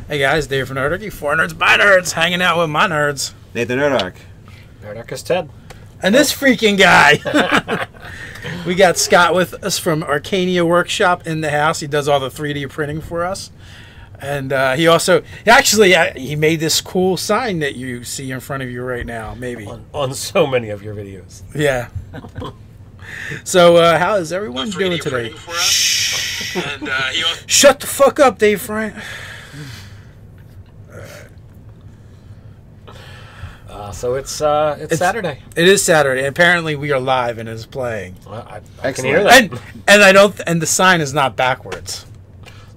Hey guys, Dave from Nerdarchy, 4 nerds by nerds, hanging out with my nerds. Nathan Nerdarch. Nerdarchy Ted. And this freaking guy. We got Scott with us from Arcania Workshop in the house. He does all the 3D printing for us. And he also, he made this cool sign that you see in front of you right now, maybe. On so many of your videos. Yeah. So, how is everyone doing today? Shh. And, shut the fuck up, Dave Frank. So it's Saturday. It is Saturday. And apparently, we are live and it is playing. I can hear that. And the sign is not backwards.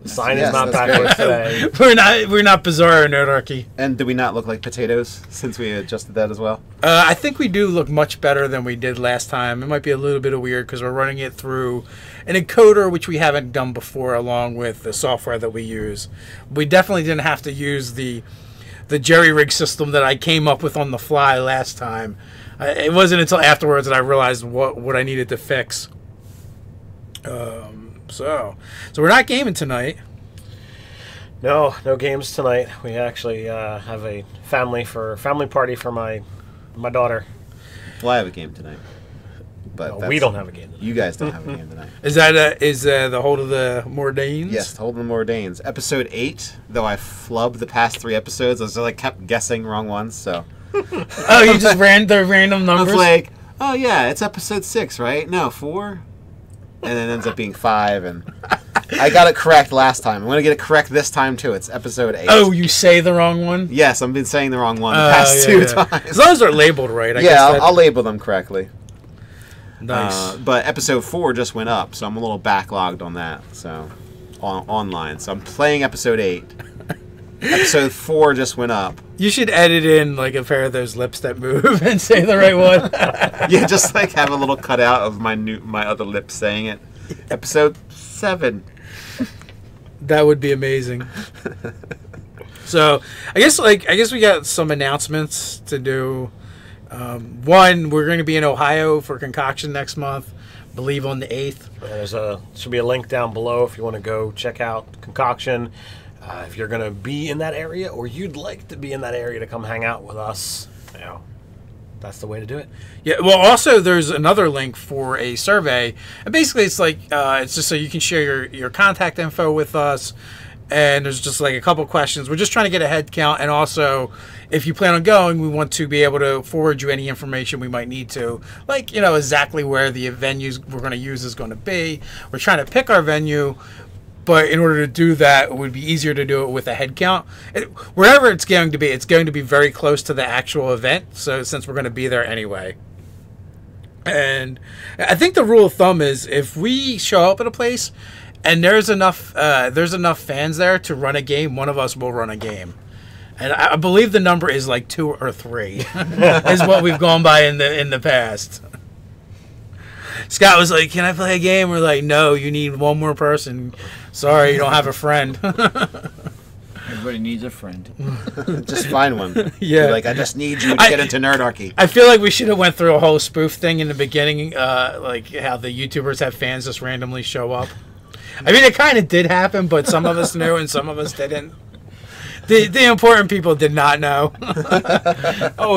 The sign is not backwards today. We're not bizarre in Nerdarchy. And do we not look like potatoes since we adjusted that as well? I think we do look much better than we did last time. It might be a little bit of weird because we're running it through an encoder, which we haven't done before, along with the software that we use. We definitely didn't have to use the jerry-rig system that I came up with on the fly last time. It wasn't until afterwards that I realized what I needed to fix. So we're not gaming tonight. No games tonight. We actually have a family party for my daughter. Well, I have a game tonight. But we don't have a game tonight. You guys don't have a game tonight. Is that the Hold of the Mordanes? Yes, Hold of the Mordanes. Episode 8, though I flubbed the past 3 episodes, I was like kept guessing wrong ones, so. Oh, you just ran the random numbers? I was like, oh yeah, it's episode 6, right? No, 4? And then it ends up being 5, and I got it correct last time. I'm going to get it correct this time, too. It's episode 8. Oh, you say the wrong one? Yes, I've been saying the wrong one the past 2 times. As long as they're labeled right, I guess. Yeah, I'll label them correctly. Nice. But episode 4 just went up, so I'm a little backlogged on that, so online. So I'm playing episode 8. Episode 4 just went up. You should edit in like a pair of those lips that move and say the right one. Yeah, just like have a little cutout of my other lips saying it. Episode 7. That would be amazing. So I guess we got some announcements to do. One, we're going to be in Ohio for ConCoction next month, I believe on the 8th. Should be a link down below if you want to go check out ConCoction. If you're going to be in that area or you'd like to be in that area to come hang out with us, that's the way to do it. Yeah, well, also there's another link for a survey. And basically it's like, it's just so you can share your contact info with us. And there's just like a couple questions. We're just trying to get a head count. And also, if you plan on going, we want to be able to forward you any information we might need to. Like, exactly where the venues we're going to use is going to be. We're trying to pick our venue. But in order to do that, it would be easier to do it with a head count. Wherever it's going to be very close to the actual event. So since we're going to be there anyway. And I think the rule of thumb is if we show up at a place and there's enough fans there to run a game, one of us will run a game. And I believe the number is like 2 or 3 is what we've gone by in the past. Scott was like, "Can I play a game?" We're like, "No, you need one more person. Sorry, you don't have a friend." Everybody needs a friend. Just find one. Yeah. Be like, I just need you to get into Nerdarchy. I feel like we should have went through a whole spoof thing in the beginning, like how the YouTubers have fans just randomly show up. I mean, it kind of did happen, but some of us knew and some of us didn't. The important people did not know.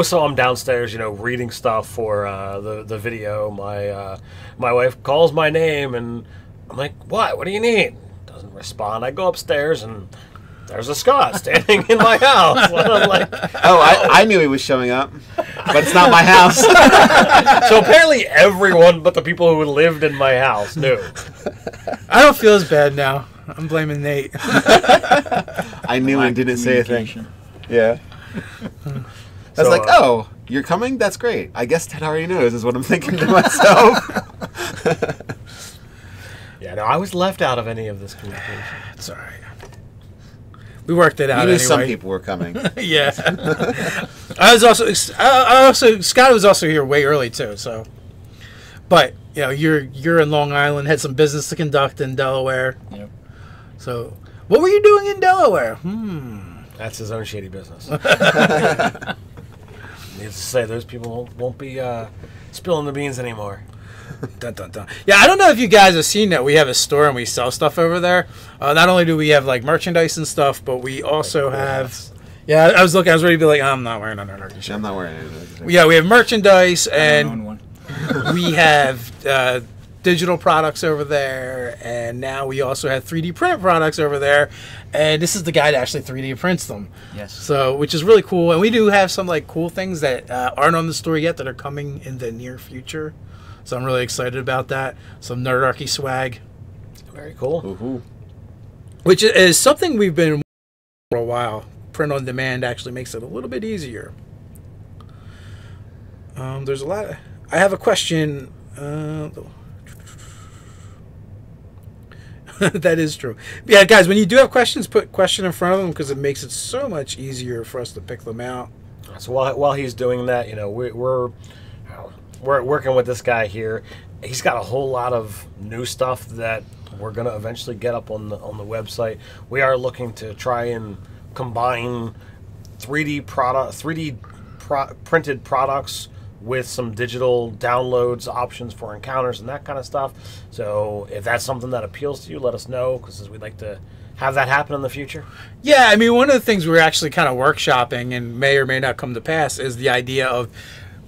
So I'm downstairs, reading stuff for the video. My wife calls my name, and I'm like, "What? What do you need?" Doesn't respond. I go upstairs, and there's a Scott standing in my house. And I'm like, I knew he was showing up, but it's not my house. So apparently everyone but the people who lived in my house knew. I don't feel as bad now. I'm blaming Nate. I knew and didn't say a thing. Yeah. I was like, "Oh, you're coming? That's great. I guess Ted already knows," is what I'm thinking to myself. Yeah, no, I was left out of any of this communication. It's all right. We worked it out You knew anyway. some people were coming. Yeah. Scott was also here way early too, so. But, you're in Long Island, had some business to conduct in Delaware. Yep. So, what were you doing in Delaware? That's his own shady business. Needless to say, those people won't be spilling the beans anymore. Dun, dun, dun. Yeah, I don't know if you guys have seen that we have a store and we sell stuff over there. Not only do we have like merchandise and stuff, but we also have. Yeah, I was ready to be like, I'm not wearing a Nerdarchy shirt. I'm not wearing it. Yeah, we have merchandise I and own one. we have digital products over there, and now we also have 3D print products over there. And this is the guy that actually 3D prints them. Yes. So, which is really cool. And we do have some like cool things that aren't on the store yet that are coming in the near future. So I'm really excited about that. Some Nerdarchy swag. Very cool. Ooh. Which is something we've been for a while. Print on demand actually makes it a little bit easier. There's a lot. I have a question. That is true. Yeah, guys, when you do have questions, put question in front of them because it makes it so much easier for us to pick them out. So while he's doing that, you know, we're working with this guy here. He's got a whole lot of new stuff that we're gonna eventually get up on the website. We are looking to try and combine 3D printed products with some digital downloads options for encounters and that kind of stuff. So if that's something that appeals to you, let us know, because we'd like to have that happen in the future. Yeah, I mean, one of the things we're actually kind of workshopping and may or may not come to pass is the idea of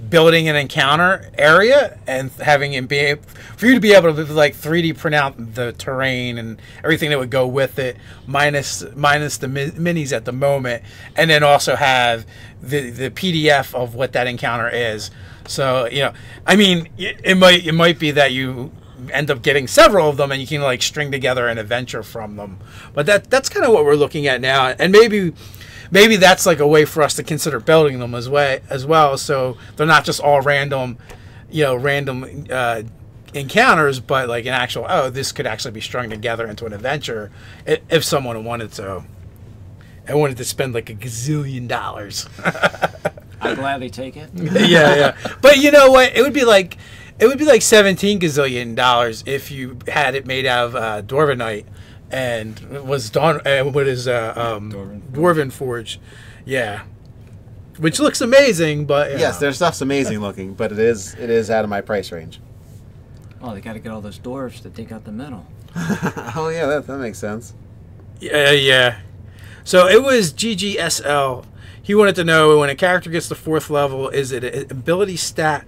building an encounter area and having it be for you to be able to like 3D print out the terrain and everything that would go with it, minus the minis at the moment, and then also have the PDF of what that encounter is. So, you know, I mean, it might be that you end up getting several of them and you can like string together an adventure from them. But that's kind of what we're looking at now, and maybe that's like a way for us to consider building them as well, so they're not just all random encounters, but like an actual, this could actually be strung together into an adventure if someone wanted to. I wanted to spend like $1 gazillion. I'd gladly take it. Yeah. But you know what? It would be like $17 gazillion if you had it made out of Dwarvenite and was done what is Dwarven Forge. Yeah. Which looks amazing, but yes, their stuff's amazing looking, but it is out of my price range. Oh, they got to get all those dwarves to take out the metal. Oh yeah, that makes sense. Yeah. So it was GGSL. He wanted to know, when a character gets to 4th level, is it an ability stat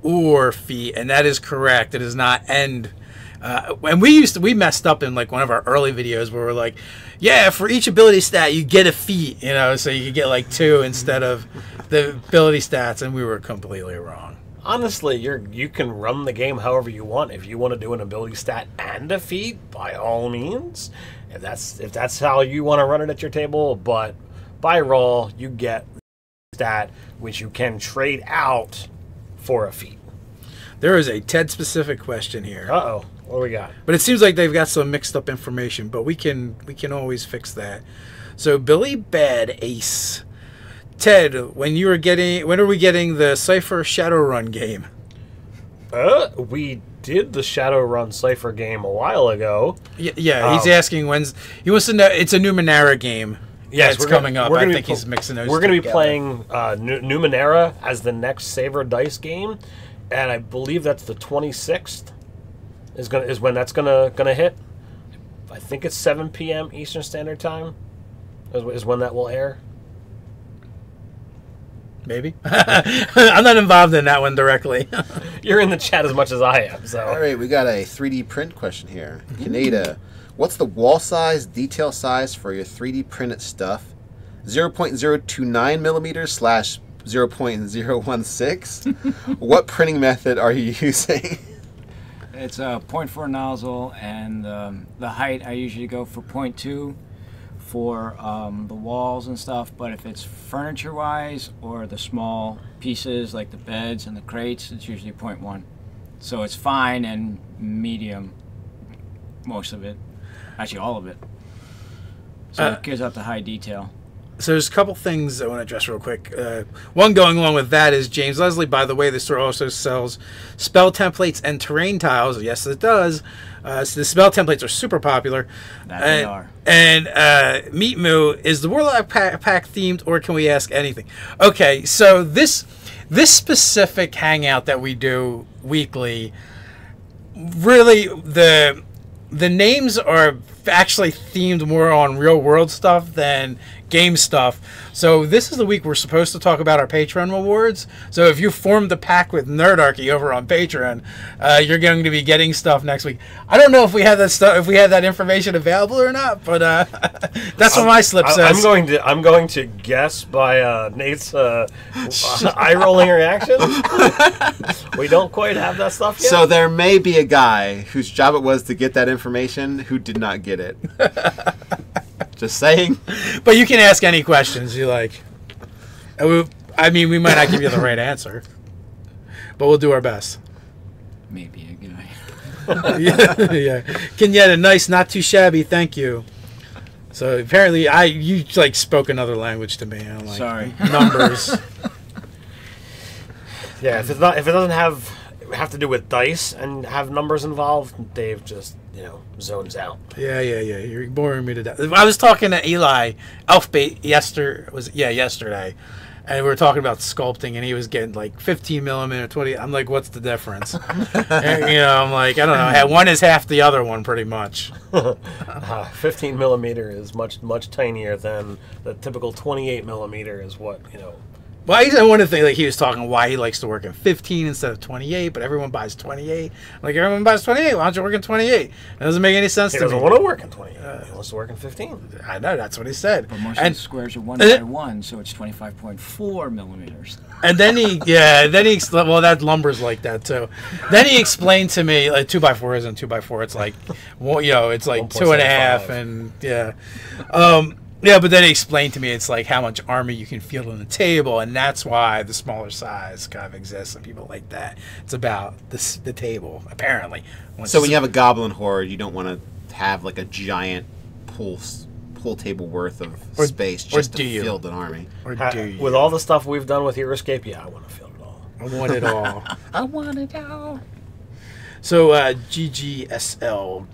or feat? And that is correct. It is not end. And we messed up in like one of our early videos where we're like, yeah, for each ability stat you get a feat, you know, so you could get like 2 instead of the ability stats, and we were completely wrong. Honestly, you can run the game however you want. If you want to do an ability stat and a feat, by all means. If that's how you want to run it at your table, but by roll you get stat which you can trade out for a feat. There is a Ted specific question here. Uh-oh. What do we got? But it seems like they've got some mixed up information, but we can always fix that. So Billy Bad Ace. Ted, when are we getting the Cypher Shadowrun game? We did the Shadowrun Cypher game a while ago. Yeah, he's asking when's. He wants to know. It's a Numenera game. Yes, it's coming up. I think he's mixing those. We're going to be playing Numenera as the next Saber Dice game, and I believe that's the 26th. Is when that's gonna hit. I think it's 7 p.m. Eastern Standard Time. Is when that will air. Maybe. I'm not involved in that one directly. You're in the chat as much as I am. So. All right, we got a 3D print question here. Kaneda, what's the wall size, detail size for your 3D printed stuff? 0.029 millimeters / 0.016? What printing method are you using? It's a 0.4 nozzle, and the height I usually go for 0.2 for the walls and stuff, but if it's furniture-wise or the small pieces like the beds and the crates, it's usually 0.1. So it's fine and medium, most of it. Actually, all of it. So it gives up the high detail. So there's a couple things I want to address real quick. One going along with that is James Leslie, by the way, the store also sells spell templates and terrain tiles. Yes, it does. So the spell templates are super popular. That they are. And Meat Moo, is the Warlock pack themed, or can we ask anything? Okay, so this this specific hangout that we do weekly, really the names are actually themed more on real world stuff than game stuff. So this is the week we're supposed to talk about our Patreon rewards. So if you formed the pact with Nerdarchy over on Patreon, you're going to be getting stuff next week. I don't know if we have that stuff, if we have that information available or not, but that's what my slip says. I'm going to guess by Nate's eye rolling reaction. We don't quite have that stuff yet. So there may be a guy whose job it was to get that information who did not get it. Just saying. But you can ask any questions you like. I mean, we might not give you the right answer, but we'll do our best. Maybe a guy. Yeah. Kenyatta, nice, not too shabby, thank you. So apparently, you like spoke another language to me. I'm like, sorry. Numbers. Yeah, if it doesn't have to do with dice and have numbers involved, Dave just zones out. Yeah. You're boring me to death. I was talking to Eli Elfbait yesterday, and we were talking about sculpting, and he was getting like 15 millimeter, 20. I'm like, what's the difference? And, I'm like, I don't know. One is half the other one, pretty much. 15 millimeter is much tinier than the typical 28 millimeter. Is what Well, I wanted to think, like, he was talking why he likes to work in 15 instead of 28, but everyone buys 28. I'm like, everyone buys 28. Why don't you work in 28? It doesn't make any sense to me. He doesn't want to work in 28. He wants to work in 15. I know, that's what he said. But most of the squares are 1 by 1, so it's 25.4 millimeters. And then well, that lumber's like that, too. Then he explained to me, like, 2x4 isn't 2x4. It's like, well, it's like 2.5, and, yeah. Yeah, but then he explained to me it's like how much armor you can feel on the table, and that's why the smaller size kind of exists and people like that. It's about the table, apparently. So when you have a goblin horde, you don't want to have like a giant pool table worth of space just to field an army. Or do you? With all the stuff we've done with Hero Escape, yeah, I want to field it all. I want it all. I want it all. So, GGSL,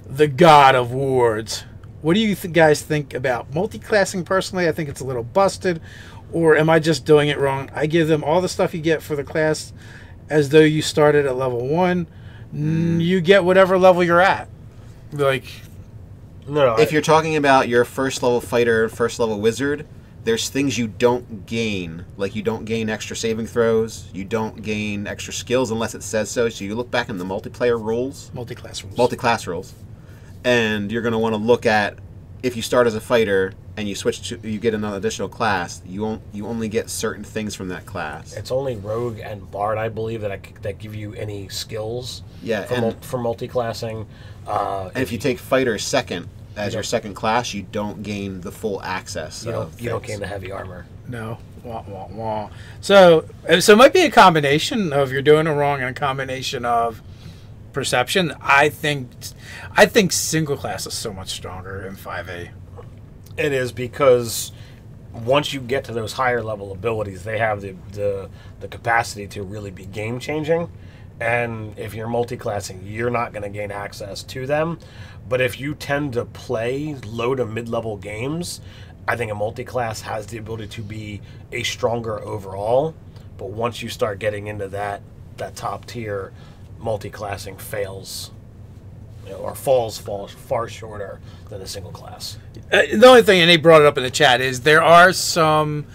the god of wards. What do you guys think about multi-classing? Personally, I think it's a little busted, or am I just doing it wrong? I give them all the stuff you get for the class as though you started at level 1. You get whatever level you're at. Like, no, if you're talking about your first level fighter, first level wizard, there's things you don't gain. Like, you don't gain extra saving throws, you don't gain extra skills unless it says so. So you look back in the multiplayer rules. Multi-class rules. And you're going to want to look at, if you start as a fighter and you switch to, you get another additional class, you only get certain things from that class. It's only Rogue and Bard, I believe, that give you any skills. Yeah, for multi-classing. And if you take fighter second as your second class, you don't gain the full access. You don't gain the heavy armor. No. Wah, wah, wah. So it might be a combination of you're doing it wrong and a combination of perception. I think single class is so much stronger in 5e. It is, because once you get to those higher level abilities, they have the capacity to really be game changing. And if you're multi-classing, you're not going to gain access to them. But if you tend to play low to mid-level games, I think a multi-class has the ability to be a stronger overall. But once you start getting into that top tier, multi-classing fails, or falls far shorter than a single class. The only thing, and they brought it up in the chat, is there's some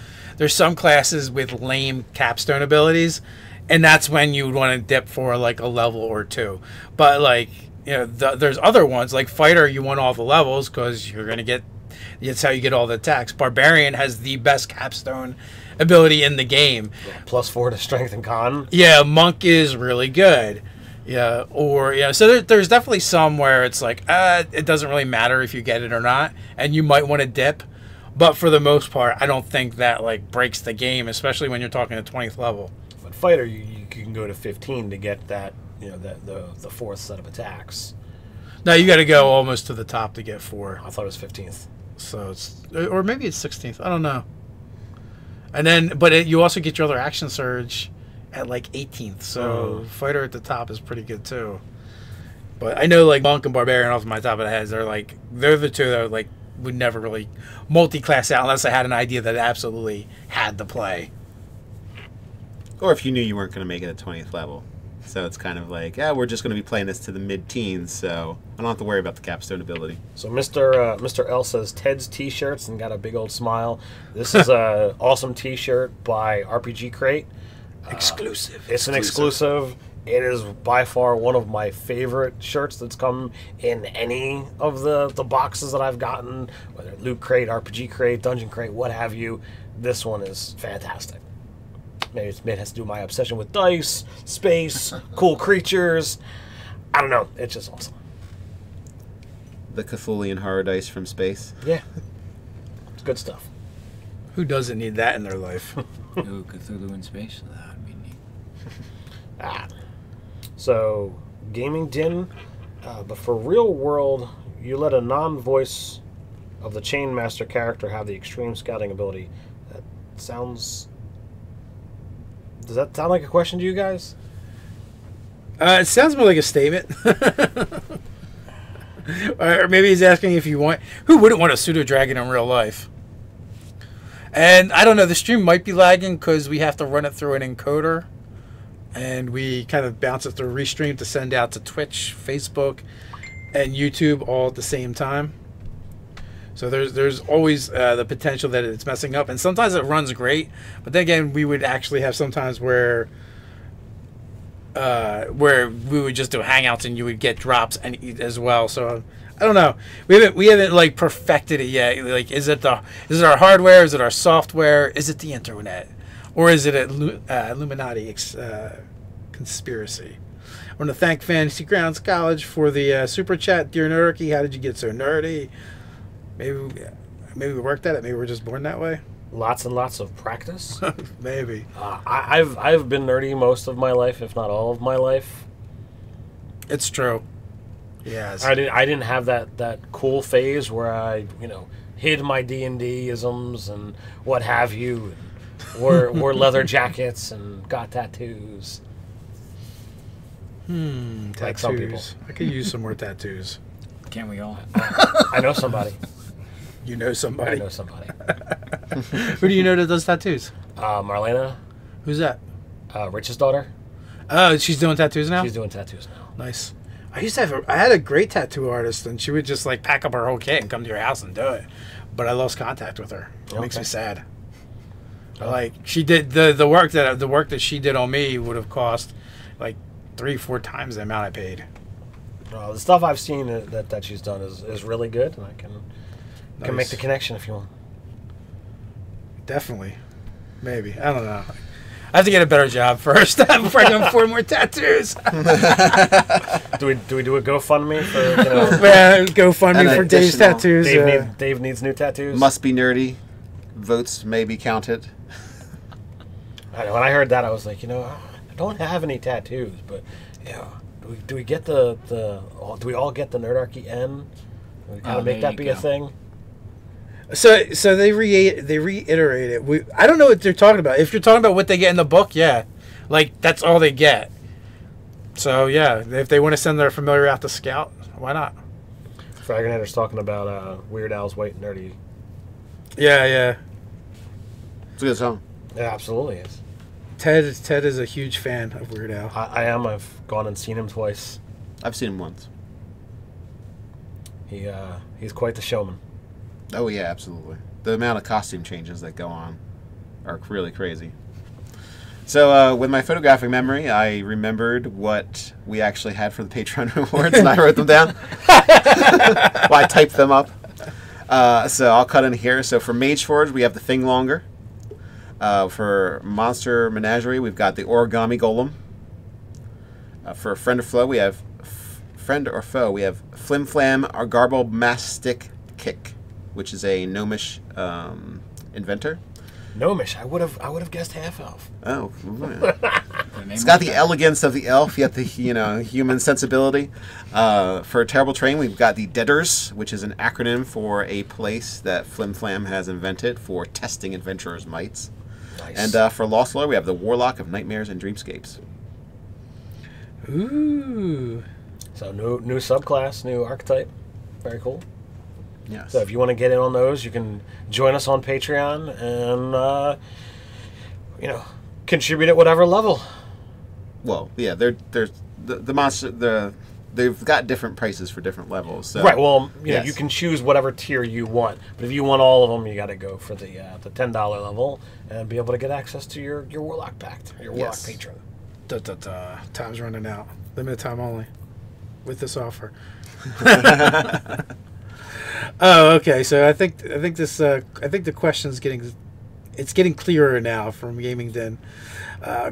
classes with lame capstone abilities, and that's when you would want to dip for like a level or 2. But like, there's other ones like fighter. You want all the levels because you're gonna get. That's how you get all the attacks. Barbarian has the best capstone ability in the game. Yeah, +4 to strength and con. Yeah, monk is really good. Yeah, so there's definitely some where it's like, it doesn't really matter if you get it or not, and you might want to dip, but for the most part, I don't think that like breaks the game, especially when you're talking at 20th level. But fighter, you can go to 15 to get that, the fourth set of attacks. No, you got to go almost to the top to get 4. I thought it was 15th. So or maybe it's 16th. I don't know. And then, but you also get your other action surge at like 18th, so fighter at the top is pretty good too. But I know like monk and barbarian off my top of the head, they're the two that like would never really multi-class out unless I had an idea that absolutely had to play. Or if you knew you weren't going to make it at 20th level. So it's kind of like, yeah, we're just going to be playing this to the mid-teens, so I don't have to worry about the capstone ability. So Mr. L says Ted's T-shirts and got a big old smile. This is a awesome T-shirt by RPG Crate. Exclusive. It's an exclusive. It is by far one of my favorite shirts that's come in any of the boxes that I've gotten, whether Loot Crate, RPG Crate, Dungeon Crate, what have you. This one is fantastic. Maybe it has to do with my obsession with dice, space, cool creatures. I don't know. It's just awesome. The Cthulhian horror dice from space. Yeah. It's good stuff. Who doesn't need that in their life? Ooh, Cthulhu in space? That would be neat. So, Gaming Din, but for real world, you let a non-voice of the Chainmaster character have the extreme scouting ability. That sounds... Does that sound like a question to you guys? It sounds more like a statement. Or maybe he's asking if you want... Who wouldn't want a Pseudo Dragon in real life? And I don't know, the stream might be lagging because we have to run it through an encoder. And we kind of bounce it through Restream to send out to Twitch, Facebook, and YouTube all at the same time. So there's always the potential that it's messing up. And sometimes it runs great. But then again, we would actually have sometimes where we would just do Hangouts and you would get drops and as well. So I don't know. We haven't like perfected it yet. Like, is it our hardware? Is it our software? Is it the internet? Or is it Illuminati conspiracy? I want to thank Fantasy Grounds College for the super chat. Dear Nerdarchy, how did you get so nerdy? Maybe we worked at it. Maybe we're just born that way. Lots and lots of practice. Maybe. I've been nerdy most of my life, if not all of my life. It's true. Yes. I didn't have that cool phase where I hid my D&D isms and what have you. Wore leather jackets and got tattoos. Tattoos. Like some people. I could use some more tattoos. Can't we all? I know somebody. You know somebody. I know somebody. Who do you know that does tattoos? Marlena. Who's that? Rich's daughter. Oh, she's doing tattoos now? She's doing tattoos now. Nice. I had a great tattoo artist, and she would just like pack up her whole kit and come to your house and do it. But I lost contact with her. It makes me sad. Like, she did the work that she did on me would have cost like 3-4 times the amount I paid. The stuff I've seen that she's done is really good, and I can make the connection if you want. Definitely, maybe, I don't know. I have to get a better job first before I can afford more tattoos. Do we do a GoFundMe for GoFundMe for Dave's tattoos? Dave needs new tattoos. Must be nerdy. Votes may be counted. When I heard that, I was like, I don't have any tattoos, but do we get do we all get the Nerdarchy N? Do we kind of make that be a thing? So they reiterate it. I don't know what they're talking about. If you're talking about what they get in the book, yeah, like that's all they get. So yeah, if they want to send their familiar out to scout, why not? Fragonetter's talking about Weird Al's White Nerdy. Yeah. It's a good song. It absolutely is. Ted is a huge fan of Weird Al. I am. I've gone and seen him twice. I've seen him once. He's quite the showman. Oh yeah, absolutely. The amount of costume changes that go on are really crazy. So with my photographic memory, I remembered what we actually had for the Patreon rewards, and I wrote them down. Well, I typed them up. So I'll cut in here. So for Mage Forge, we have the Thing Longer. For Monster Menagerie, we've got the Origami Golem. For Friend or Foe, we have Flim Flam or Garble Mastic Kick, which is a gnomish inventor. Gnomish. I would have guessed half elf. Oh, it's got the elegance of the elf, yet the human sensibility. For Terrible Train, we've got the Deaders, which is an acronym for a place that Flim Flam has invented for testing adventurers' mights. Nice. And for Lost Lore, we have the Warlock of Nightmares and Dreamscapes. Ooh. So new subclass, new archetype. Very cool. Yes. So if you want to get in on those, you can join us on Patreon and contribute at whatever level. Well, yeah, they're the monster they've got different prices for different levels. So. Right. Well, you know, Yes. you can choose whatever tier you want, but if you want all of them, you got to go for the $10 level and be able to get access to your Warlock Pact, your Warlock Yes. patron. Time's running out. Limited time only with this offer. Oh, okay. So I think the question's getting clearer now from Gaming Den.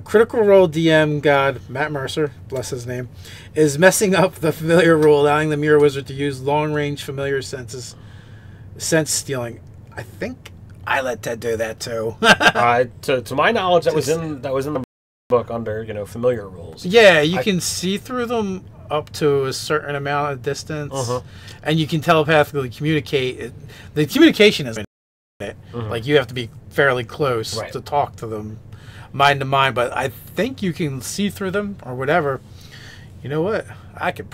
Critical Role DM god Matt Mercer, bless his name, is messing up the familiar rule, allowing the Mirror Wizard to use long-range familiar sense stealing. I think I let Ted do that too. To my knowledge, that was in the book under familiar rules. Yeah, you can see through them up to a certain amount of distance, and you can telepathically communicate. The communication is in it. Like you have to be fairly close to talk to them, mind to mind. But I think you can see through them or whatever. You know what? I could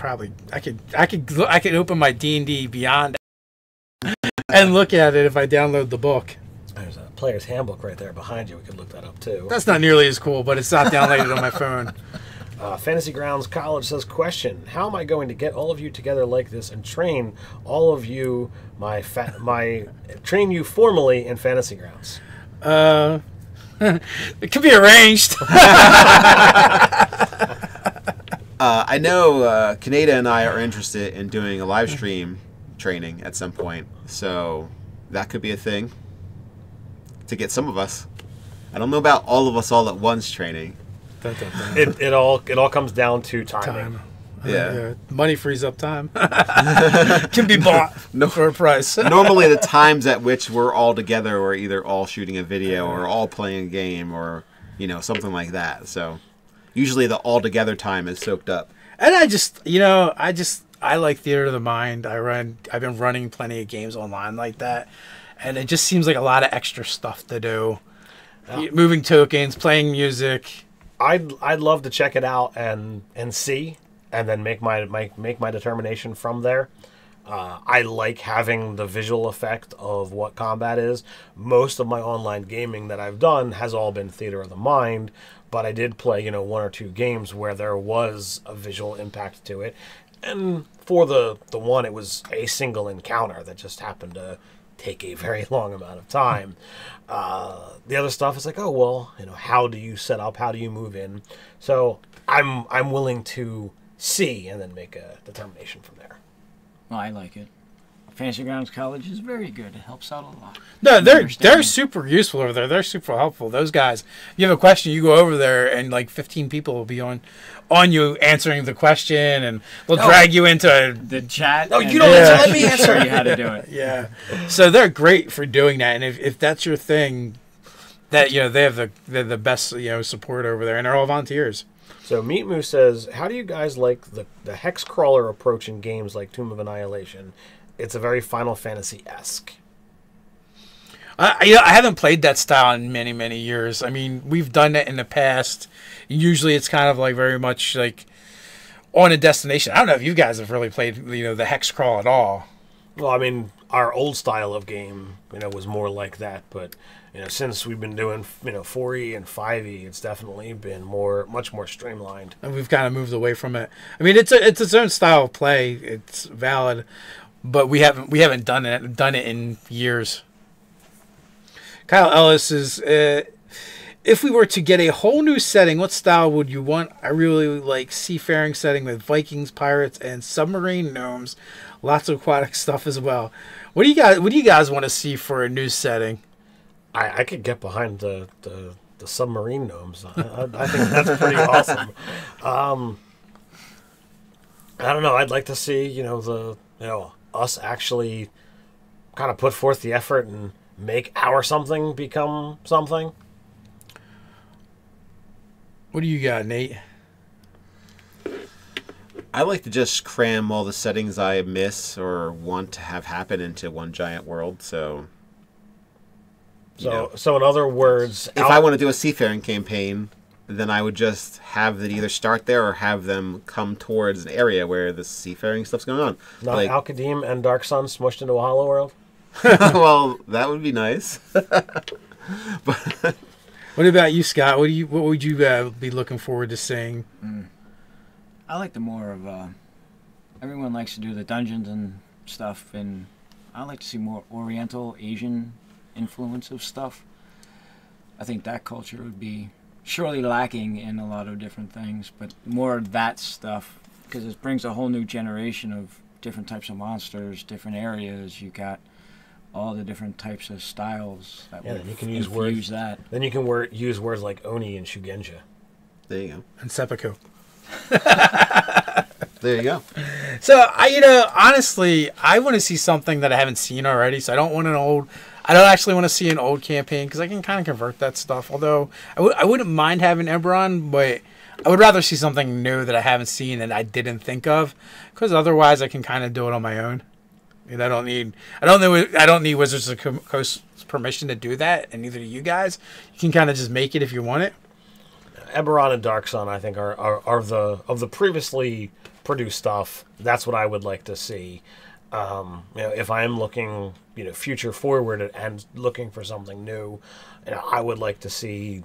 open my D&D Beyond and look at it if I download the book. There's a player's handbook right there behind you. We could look that up too. That's not nearly as cool, but it's not downloaded on my phone. Fantasy Grounds College says, question, how am I going to get all of you together like this and train all of you, train you formally in Fantasy Grounds? It could be arranged. I know Kaneda and I are interested in doing a live stream training at some point, so that could be a thing to get some of us. I don't know about all of us all at once training. It all comes down to timing. Yeah. Money frees up time. Can be bought for a price. Normally the times at which we're all together, we're either all shooting a video or all playing a game or something like that. So usually the all together time is soaked up. And I like theater of the mind. I've been running plenty of games online like that, and it just seems like a lot of extra stuff to do. Moving tokens, playing music. I'd love to check it out and see, and then make my determination from there. I like having the visual effect of what combat is. Most of my online gaming that I've done has all been theater of the mind, but I did play one or two games where there was a visual impact to it, and for the one, it was a single encounter that just happened to take a very long amount of time. The other stuff is like, oh well, how do you set up? How do you move in? So I'm willing to see and then make a determination from there. Well, I like it. Fantasy Grounds College is very good. It helps out a lot. No, they're super useful over there. They're super helpful. Those guys. If you have a question, you go over there, and like 15 people will be on you answering the question, and they'll drag you into the chat. Oh, you don't let me answer. Show you how to do it. Yeah. So they're great for doing that, and if that's your thing, that they're the best support over there, and they're all volunteers. So Meat Moo says, how do you guys like the Hex Crawler approach in games like Tomb of Annihilation? It's a very Final Fantasy-esque. I haven't played that style in many, many years. I mean, we've done it in the past. Usually it's kind of like very much like on a destination. I don't know if you guys have really played, the Hex Crawl at all. Well, I mean, our old style of game, was more like that. But, since we've been doing, 4E and 5E, it's definitely been much more streamlined. And we've kind of moved away from it. I mean, it's its own style of play. It's valid. But we haven't done it in years. Kyle Ellis is, if we were to get a whole new setting, what style would you want? I really like seafaring setting with Vikings, pirates, and submarine gnomes. Lots of aquatic stuff as well. What do you guys want to see for a new setting? I could get behind the submarine gnomes. I think that's pretty awesome. I don't know. I'd like to see us actually kind of put forth the effort and make our something become something. What do you got, Nate? I like to just cram all the settings I miss or want to have happen into one giant world. So in other words, if I want to do a seafaring campaign, then I would just have it either start there or have them come towards an area where the seafaring stuff's going on. Not Al-Qadim and Dark Sun smushed into a hollow world? Well, that would be nice. But What about you, Scott? What would you be looking forward to seeing? I like the more of everyone likes to do the dungeons and stuff, and I like to see more Oriental, Asian influence of stuff. I think that culture would be surely lacking in a lot of different things, but more of that stuff, because it brings a whole new generation of different types of monsters, different areas. You got all the different types of styles that would you can use words that. Then you can use words like Oni and Shugenja. There you go. And seppuku. There you go. So honestly, I want to see something that I haven't seen already. So I don't actually want to see an old campaign because I can kind of convert that stuff. Although I wouldn't mind having Eberron, but I would rather see something new that I haven't seen and I didn't think of, because otherwise I can kind of do it on my own. I don't need Wizards of the Coast's permission to do that, and neither do you guys. You can kind of just make it if you want it. Eberron and Dark Sun, I think, are of the previously produced stuff. That's what I would like to see. If I am looking, future forward and looking for something new, I would like to see,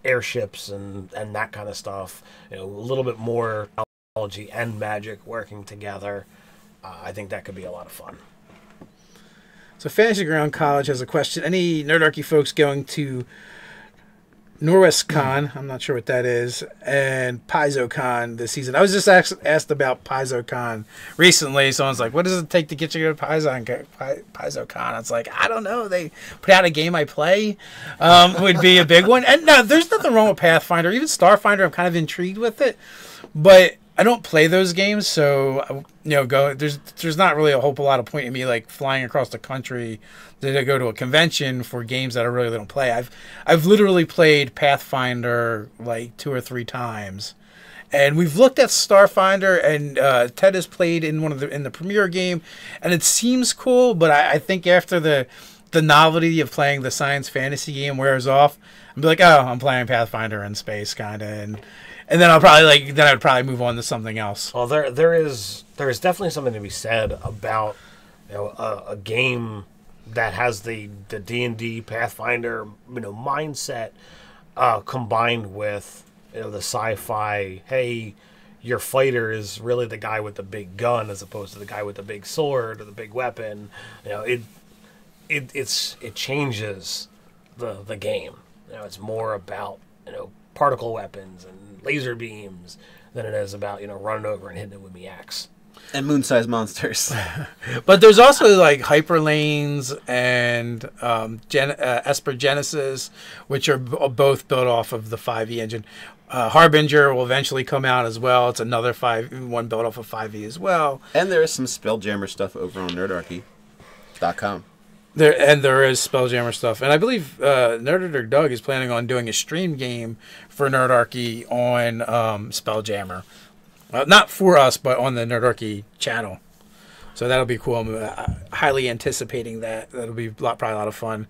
airships and that kind of stuff. A little bit more technology and magic working together. I think that could be a lot of fun. So Fantasy Ground College has a question. Any Nerdarchy folks going to Norwest Con, I'm not sure what that is, and PaizoCon this season? I was just asked about PaizoCon recently. Someone's like, what does it take to get you to PaizoCon? It's like, I don't know. They put out a game I play. Would be a big one. And no, there's nothing wrong with Pathfinder. Even Starfinder, I'm kind of intrigued with it. But I don't play those games, so there's not really a whole lot of point in me like flying across the country to go to a convention for games that I really don't play. I've literally played Pathfinder like 2 or 3 times, and we've looked at Starfinder, and Ted has played in in the premiere game, and it seems cool. But I think after the novelty of playing the science fantasy game wears off, I'd be like, oh, I'm playing Pathfinder in space, kind of, and then I'd probably move on to something else. Well, there is definitely something to be said about a game that has the D&D Pathfinder mindset combined with the sci-fi. Hey, your fighter is really the guy with the big gun as opposed to the guy with the big sword or the big weapon. It changes the game. It's more about particle weapons and laser beams than it is about running over and hitting it with me axe. And moon-sized monsters. But there's also like hyperlanes and Esper Genesis, which are both built off of the 5e engine. Harbinger will eventually come out as well. It's another one built off of 5e as well. And there is some Spelljammer stuff over on Nerdarchy.com. There is Spelljammer stuff, and I believe Nerdarchy Doug is planning on doing a stream game for Nerdarchy on Spelljammer. Not for us, but on the Nerdarchy channel. So that'll be cool. I'm highly anticipating that. That'll be probably a lot of fun.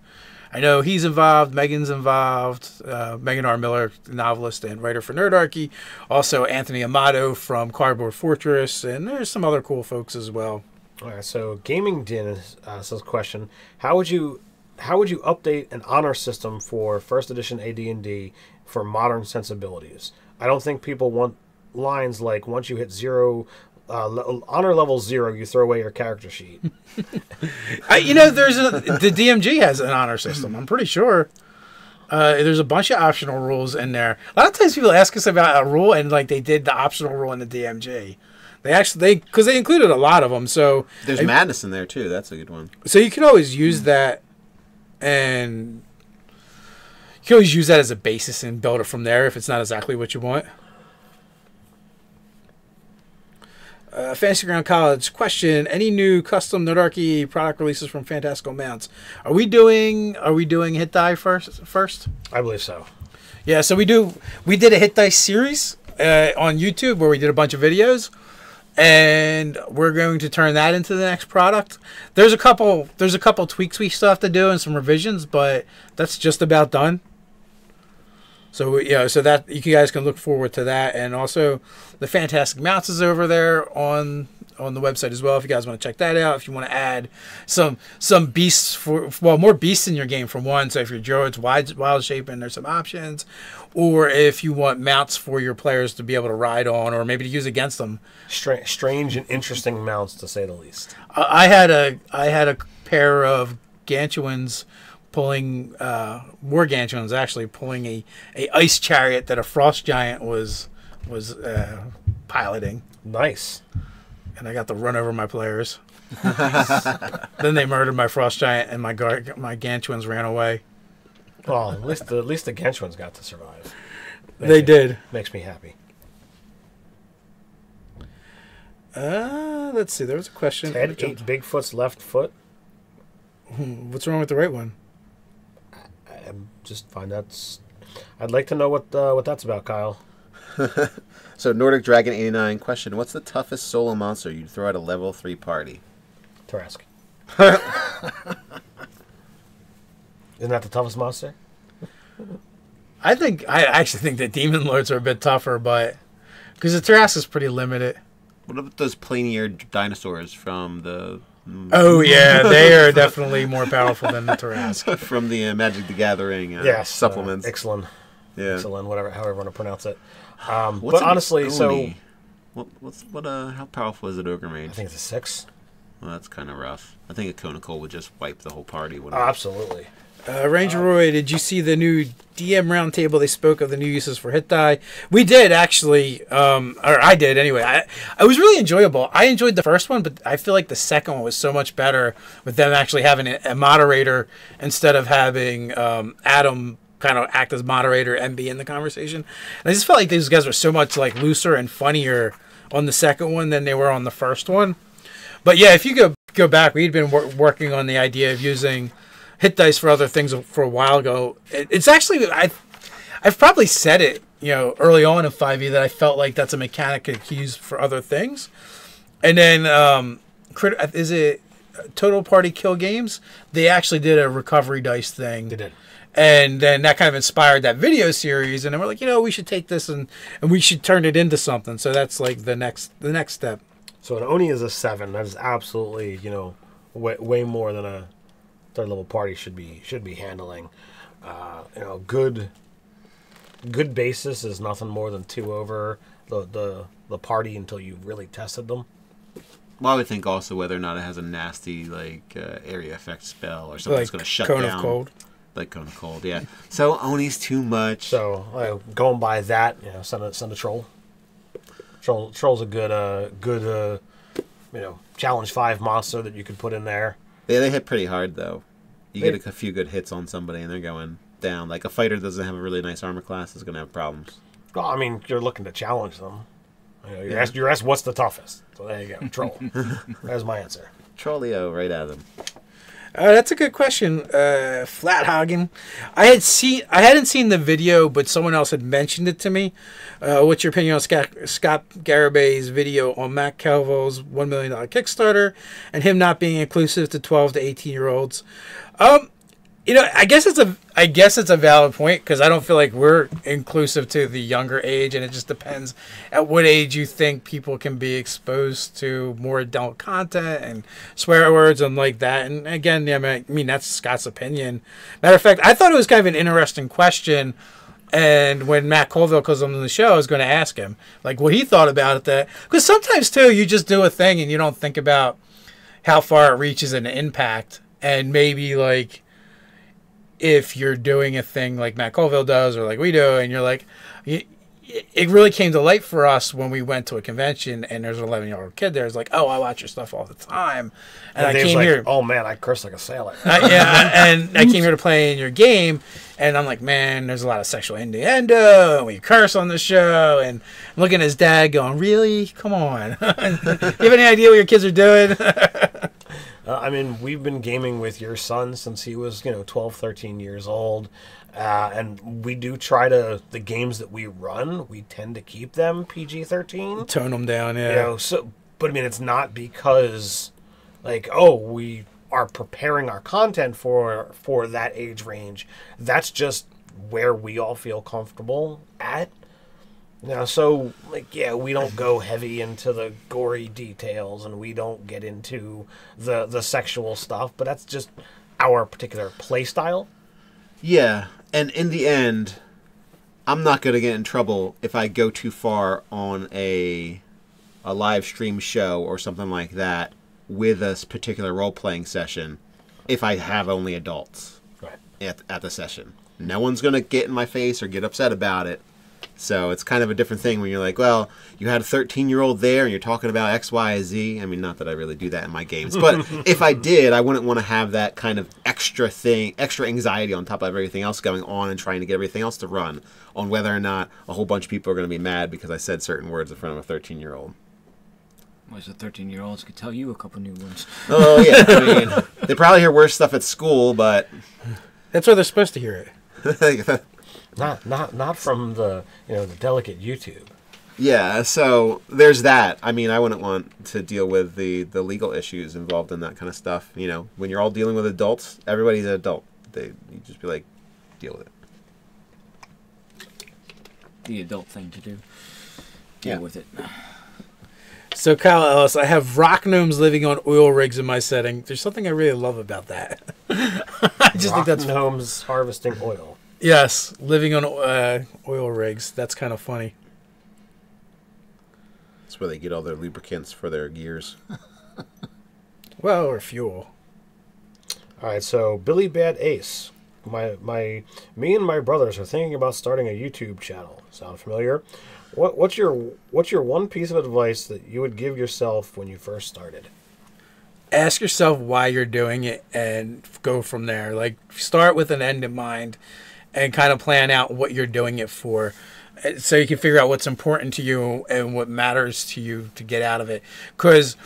I know he's involved. Megan's involved. Megan R. Miller, novelist and writer for Nerdarchy. Also Anthony Amato from Cardboard Fortress, and there's some other cool folks as well. All right. So Gaming Din says, question: How would you update an honor system for first edition AD&D for modern sensibilities? I don't think people want lines like once you hit honor level 0, you throw away your character sheet. The DMG has an honor system. I'm pretty sure. There's a bunch of optional rules in there. A lot of times people ask us about a rule, and like they did the optional rule in the DMG. Because they included a lot of them. So there's madness in there too. That's a good one. So you can always use that, and you can always use that as a basis and build it from there if it's not exactly what you want. Fantasy Ground College question: Any new custom Nerdarchy product releases from Fantastical Mounts? Are we doing hit die first? I believe so. Yeah, so we did a hit dice series on YouTube where we did a bunch of videos, and we're going to turn that into the next product. There's a couple tweaks we still have to do and some revisions, but that's just about done. So so that you guys can look forward to that, and also the Fantastic Mounts is over there on on the website as well if you guys want to check that out. If you want to add some beasts more beasts in your game for one. So if your druid's wild shaping, there's some options. Or if you want mounts for your players to be able to ride on, or maybe to use against them. Strange and interesting mounts, to say the least. I had a pair of Gantuans pulling more Gantuans actually pulling a ice chariot that a frost giant was piloting. Nice. And I got to run over my players. Then they murdered my frost giant, and my Gantuans ran away. Well, at least the Gantuans got to survive. They did. Makes me happy. Let's see. There was a question. Ted ate Bigfoot's left foot. What's wrong with the right one? I just find that's. I'd like to know what that's about, Kyle. So Nordic Dragon 89 question: what's the toughest solo monster you'd throw at a level 3 party? Tarask. Isn't that the toughest monster? I actually think that Demon Lords are a bit tougher, but because the Tarask is pretty limited. What about those plain-eared dinosaurs from the? Oh yeah, they are definitely more powerful than the Tarask. From the Magic the Gathering supplements. Ixalan. Yeah. Ixalan, however you want to pronounce it. What's but honestly, Oni? How powerful is it, Ogre Mage? I think it's a 6. Well, that's kind of rough. I think a Conical would just wipe the whole party. Absolutely. Ranger Roy, did you see the new DM roundtable? They spoke of the new uses for hit die. We did actually, or I did anyway. I was really enjoyable. I enjoyed the first one, but I feel like the second one was so much better with them actually having a moderator instead of having Adam kind of act as moderator and be in the conversation. And I just felt like these guys were so much like looser and funnier on the second one than they were on the first one. But yeah, if you go back, we'd been working on the idea of using hit dice for other things for a while ago. It's actually I've probably said it, early on in 5e that I felt like that's a mechanic I could use for other things. And then is it Total Party Kill Games? They actually did a recovery dice thing. They did. And then that kind of inspired that video series, and then we're like, we should take this and we should turn it into something. So that's like the next step. So an Oni is a 7. That is absolutely, way more than a third level party should be handling. Good basis is nothing more than 2 over the party until you really tested them. Well, I would think also whether or not it has a nasty area effect spell or something that's going to shut Cone down. of Cold. Like Cone of Cold, yeah. So Oni's too much. So going by that, send a troll. Troll's a good challenge 5 monster that you could put in there. Yeah, they hit pretty hard though. You get a few good hits on somebody and they're going down. Like a fighter doesn't have a really nice armor class is going to have problems. Well, I mean, you're looking to challenge them. You're asked what's the toughest. So there you go, troll. That's my answer. Trollio right at them. That's a good question, Flathagen. I hadn't seen the video, but someone else had mentioned it to me. What's your opinion on Scott Garibay's video on Matt Colville's $1 million Kickstarter and him not being inclusive to 12 to 18-year-olds? I guess it's a valid point because I don't feel like we're inclusive to the younger age, and it just depends at what age you think people can be exposed to more adult content and swear words and like that. And again, I mean that's Scott's opinion. Matter of fact, I thought it was kind of an interesting question. And when Matt Colville comes on the show, I was going to ask him like what he thought about it. That because sometimes too, you just do a thing and you don't think about how far it reaches an impact, and maybe like. If you're doing a thing like Matt Colville does or like we do, and you're like, it really came to light for us when we went to a convention and there's an 11-year-old kid there. It's like, oh, I watch your stuff all the time. And I came here. Oh, man, I curse like a sailor. And I came here to play in your game. And I'm like, man, there's a lot of sexual innuendo. And we curse on the show. And I'm looking at his dad going, really? Come on. You have any idea what your kids are doing? I mean, we've been gaming with your son since he was, 12, 13 years old. And we do try to, the games that we run, we tend to keep them PG-13. Tone them down, yeah. But I mean, it's not because, we are preparing our content for that age range. That's just where we all feel comfortable at. Yeah, so, like, yeah, we don't go heavy into the gory details, and we don't get into the sexual stuff, but that's just our particular play style. Yeah, and in the end, I'm not going to get in trouble if I go too far on a live stream show or something like that with a particular role-playing session if I have only adults at the session. No one's going to get in my face or get upset about it. So it's kind of a different thing when you're like, well, you had a 13-year-old there and you're talking about X, Y, Z. I mean, not that I really do that in my games. But if I did, I wouldn't want to have that kind of extra anxiety on top of everything else going on and trying to get everything else to run on whether or not a whole bunch of people are going to be mad because I said certain words in front of a 13-year-old. Well, the 13-year-olds could tell you a couple new ones. Oh, yeah. I mean, they probably hear worse stuff at school, but... That's where they're supposed to hear it. Not from the the delicate YouTube. Yeah, so there's that. I mean, I wouldn't want to deal with the legal issues involved in that kind of stuff. You know, when you're all dealing with adults, everybody's an adult. You just be like, deal with it. The adult thing to do. Deal with it. So, Kyle Ellis, I have rock gnomes living on oil rigs in my setting. There's something I really love about that. I just think that's gnomes harvesting oil. Yes, living on oil rigs. That's kind of funny. That's where they get all their lubricants for their gears. Well, or fuel. All right, so Billy Bad Ace. Me and my brothers are thinking about starting a YouTube channel. Sound familiar? What's your one piece of advice that you would give yourself when you first started? Ask yourself why you're doing it and go from there. Like, start with an end in mind and kind of plan out what you're doing it for, so you can figure out what's important to you and what matters to you to get out of it. Because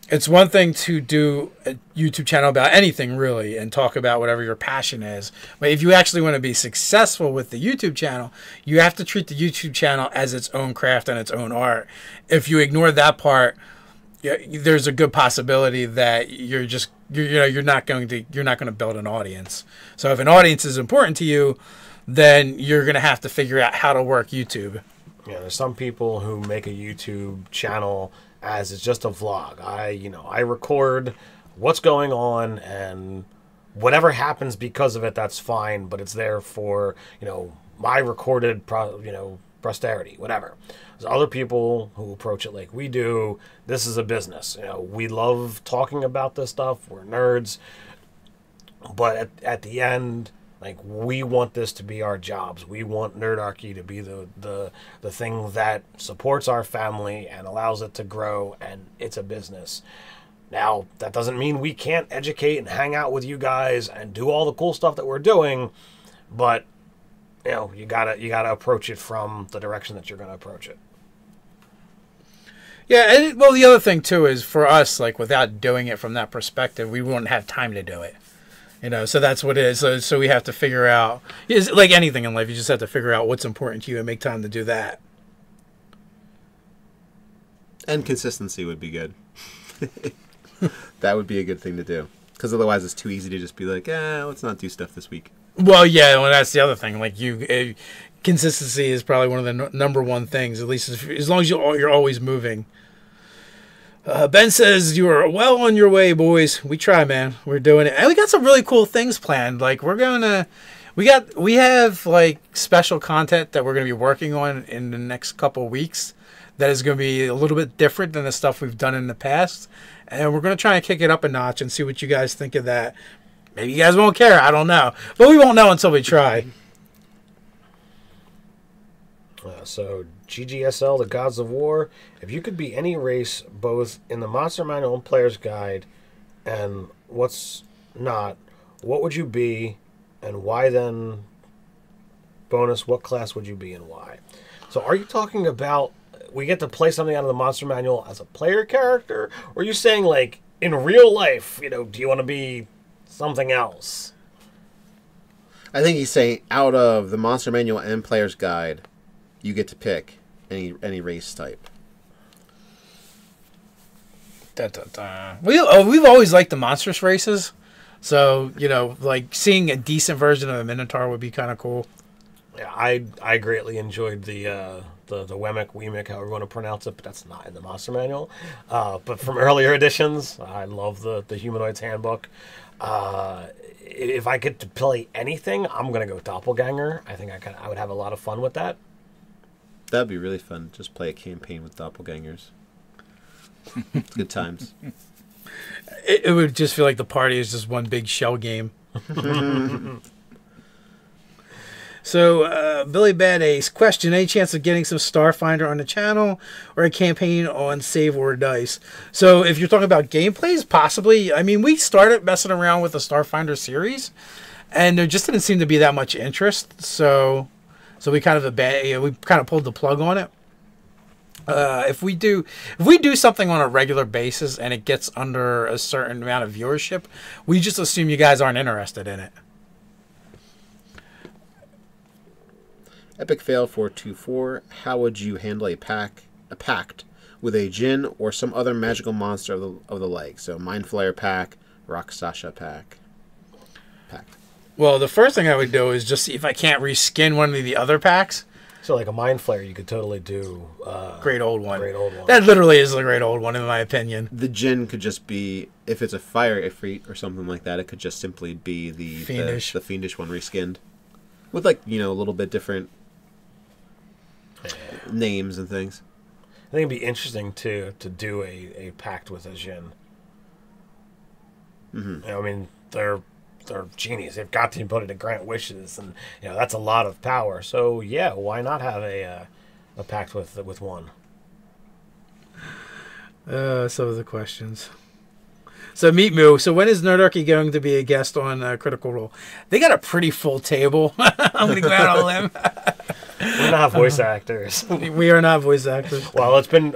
it's one thing to do a YouTube channel about anything, really, and talk about whatever your passion is. But if you actually want to be successful with the YouTube channel, you have to treat the YouTube channel as its own craft and its own art. If you ignore that part, there's a good possibility that you're not going to build an audience. So if an audience is important to you, then you're going to have to figure out how to work YouTube. Yeah, there's some people who make a YouTube channel as it's just a vlog. I record what's going on, and whatever happens because of it, that's fine, but it's there for, my recorded posterity, whatever. There's other people who approach it like we do. This is a business. We love talking about this stuff. We're nerds. But at the end, like, we want this to be our jobs. We want Nerdarchy to be the thing that supports our family and allows it to grow, and it's a business. Now, that doesn't mean we can't educate and hang out with you guys and do all the cool stuff that we're doing, but you gotta approach it from the direction that you're gonna approach it. Yeah, and the other thing too is for us, like, without doing it from that perspective, we wouldn't have time to do it. So that's what it is. So we have to figure out, it's like anything in life, you just have to figure out what's important to you and make time to do that. And consistency would be good. That would be a good thing to do. Because otherwise it's too easy to just be like, let's not do stuff this week. Well, yeah, that's the other thing. Like, consistency is probably one of the number one things, at least as long as you're always moving. Ben says, you are well on your way, boys. We try, man. We're doing it. And we got some really cool things planned. Like, we have like special content that we're going to be working on in the next couple of weeks that is going to be a little bit different than the stuff we've done in the past. And we're going to try and kick it up a notch and see what you guys think of that. Maybe you guys won't care. I don't know. But we won't know until we try. So, GGSL, the Gods of War. If you could be any race, both in the Monster Manual and Player's Guide, and what's not, what would you be, and why then? Bonus, what class would you be and why? So, are you talking about we get to play something out of the Monster Manual as a player character? Or are you saying, like, in real life, do you want to be something else? I think he's saying out of the Monster Manual and Player's Guide, you get to pick any race type. We've always liked the monstrous races, so like seeing a decent version of a Minotaur would be kind of cool. Yeah, I greatly enjoyed the the Wemic, however you want to pronounce it, but that's not in the Monster Manual. But from earlier editions, I love the Humanoid's Handbook. If I get to play anything, I'm gonna go Doppelganger. I think I would have a lot of fun with that. That'd be really fun. Just play a campaign with doppelgangers. Good times. It would just feel like the party is just one big shell game. So, Billy Bad Ace, question, any chance of getting some Starfinder on the channel or a campaign on Save or Dice? So, if you're talking about gameplays, possibly. I mean, we started messing around with the Starfinder series, and there just didn't seem to be that much interest. So we kind of we kind of pulled the plug on it. If we do something on a regular basis and it gets under a certain amount of viewership, we just assume you guys aren't interested in it. Epic Fail 424. How would you handle a pact with a Djinn or some other magical monster of the like? So Mind Flayer pack, Rakshasa pact. Well, the first thing I would do is just see if I can't reskin one of the other packs. So like a Mind Flayer, you could totally do Great Old One. Great Old One. That literally is the Great Old One, in my opinion. The Djinn could just be, if it's a fire ifrit or something like that, it could just simply be the Fiendish one reskinned. With, like, you know, a little bit different names and things. I think it'd be interesting to do a pact with a Djinn. Mm-hmm. You know, I mean, they're genies. They've got the ability to grant wishes, and you know that's a lot of power. So yeah, why not have a pact with one? Some of the questions. So Meet Moo. So when is Nerdarchy going to be a guest on Critical Role? They got a pretty full table. I'm going to go out on a limb. We're not voice actors. We are not voice actors. Well, it's been